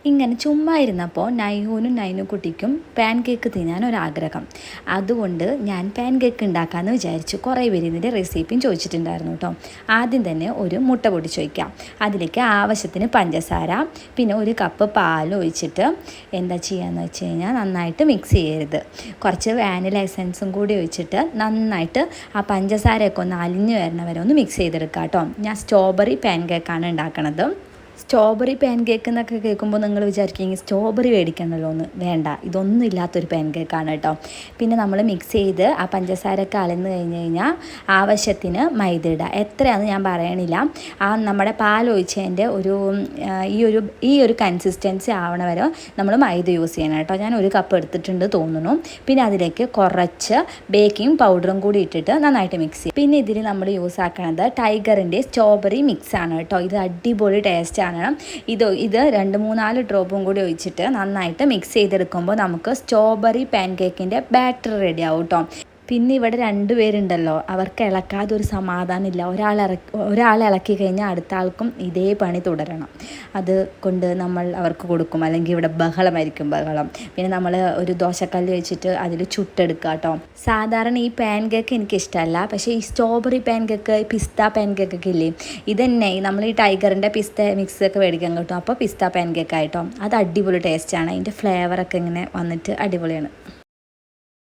ഇങ്ങനെ ചുമ്മാ ഇരുന്നപ്പോൾ നൈഹൂനും നൈനുക്കുട്ടിക്കും പാൻ കേക്ക് തിന്നാനൊരാഗ്രഹം. അതുകൊണ്ട് ഞാൻ പാൻ കേക്ക് ഉണ്ടാക്കാമെന്ന് വിചാരിച്ചു. കുറേ പേര് ഇതിൻ്റെ റെസിപ്പിയും ചോദിച്ചിട്ടുണ്ടായിരുന്നു കേട്ടോ. ആദ്യം തന്നെ ഒരു മുട്ട പൊടിച്ച് വയ്ക്കാം. അതിലേക്ക് ആവശ്യത്തിന് പഞ്ചസാര, പിന്നെ ഒരു കപ്പ് പാൽ ഒഴിച്ചിട്ട് എന്താ ചെയ്യാന്ന് വെച്ച് കഴിഞ്ഞാൽ നന്നായിട്ട് മിക്സ് ചെയ്യരുത്. കുറച്ച് വാനില എസൻസും കൂടി ഒഴിച്ചിട്ട് നന്നായിട്ട് ആ പഞ്ചസാരയൊക്കെ ഒന്ന് അലിഞ്ഞു വരണ വരെ ഒന്ന് മിക്സ് ചെയ്തെടുക്കാം കേട്ടോ. ഞാൻ സ്ട്രോബെറി പാൻ കേക്കാണ് ഉണ്ടാക്കണത്. സ്ട്രോബെറി പാൻ കേക്ക് എന്നൊക്കെ കേൾക്കുമ്പോൾ നിങ്ങൾ വിചാരിക്കും സ്ട്രോബെറി മേടിക്കണമല്ലോ എന്ന്. വേണ്ട, ഇതൊന്നും ഇല്ലാത്തൊരു പാൻ കേക്കാണ് കേട്ടോ. പിന്നെ നമ്മൾ മിക്സ് ചെയ്ത് ആ പഞ്ചസാരയൊക്കെ അളന്ന് കഴിഞ്ഞ് കഴിഞ്ഞാൽ ആവശ്യത്തിന് മൈദ ഇടുക. എത്രയാണെന്ന് ഞാൻ പറയണില്ല. ആ നമ്മുടെ പാലൊഴിച്ചതിൻ്റെ ഈ ഒരു കൺസിസ്റ്റൻസി ആവണ വരെ നമ്മൾ മൈദ യൂസ് ചെയ്യണം കേട്ടോ. ഞാൻ ഒരു കപ്പ് എടുത്തിട്ടുണ്ട് തോന്നുന്നു. പിന്നെ അതിലേക്ക് കുറച്ച് ബേക്കിംഗ് പൗഡറും കൂടി ഇട്ടിട്ട് നന്നായിട്ട് മിക്സ് ചെയ്യും. പിന്നെ ഇതിൽ നമ്മൾ യൂസ് ആക്കണത് ടൈഗറിൻ്റെ സ്ട്രോബെറി മിക്സാണ് കേട്ടോ. ഇത് അടിപൊളി ടേസ്റ്റാണ്. ഇത് 2-3-4 ഡ്രോപ്പും കൂടി ഒഴിച്ചിട്ട് നന്നായിട്ട് മിക്സ് ചെയ്തെടുക്കുമ്പോൾ നമുക്ക് സ്ട്രോബെറി പാൻ കേക്കിൻ്റെ ബാറ്റർ റെഡി ആവും കേട്ടോ. പിന്നെ ഇവിടെ 2 പേരുണ്ടല്ലോ, അവർക്ക് ഇളക്കാതെ ഒരു സമാധാനമില്ല. ഒരാൾ ഇളക്കി കഴിഞ്ഞാൽ അടുത്ത ആൾക്കും ഇതേ പണി തുടരണം. അത് കൊണ്ട് നമ്മൾ അവർക്ക് കൊടുക്കും, അല്ലെങ്കിൽ ഇവിടെ ബഹളം. പിന്നെ നമ്മൾ ഒരു ദോശക്കല്ല് വെച്ചിട്ട് അതിൽ ചുട്ടെടുക്കുക കേട്ടോ. സാധാരണ ഈ പാൻ കേക്ക് എനിക്കിഷ്ടമല്ല, പക്ഷേ ഈ സ്ട്രോബെറി പാൻ കേക്ക്, പിസ്ത പാൻ കേക്കൊക്കെ ഇല്ലേ, ഇതന്നെ നമ്മൾ ഈ ടൈഗറിൻ്റെ പിസ്ത മിക്സ് ഒക്കെ മേടിക്കാൻ കിട്ടും. അപ്പോൾ പിസ്ത പാൻ കേക്ക് ആയിട്ടോ, അത് അടിപൊളി ടേസ്റ്റാണ്. അതിൻ്റെ ഫ്ലേവറൊക്കെ ഇങ്ങനെ വന്നിട്ട് അടിപൊളിയാണ്.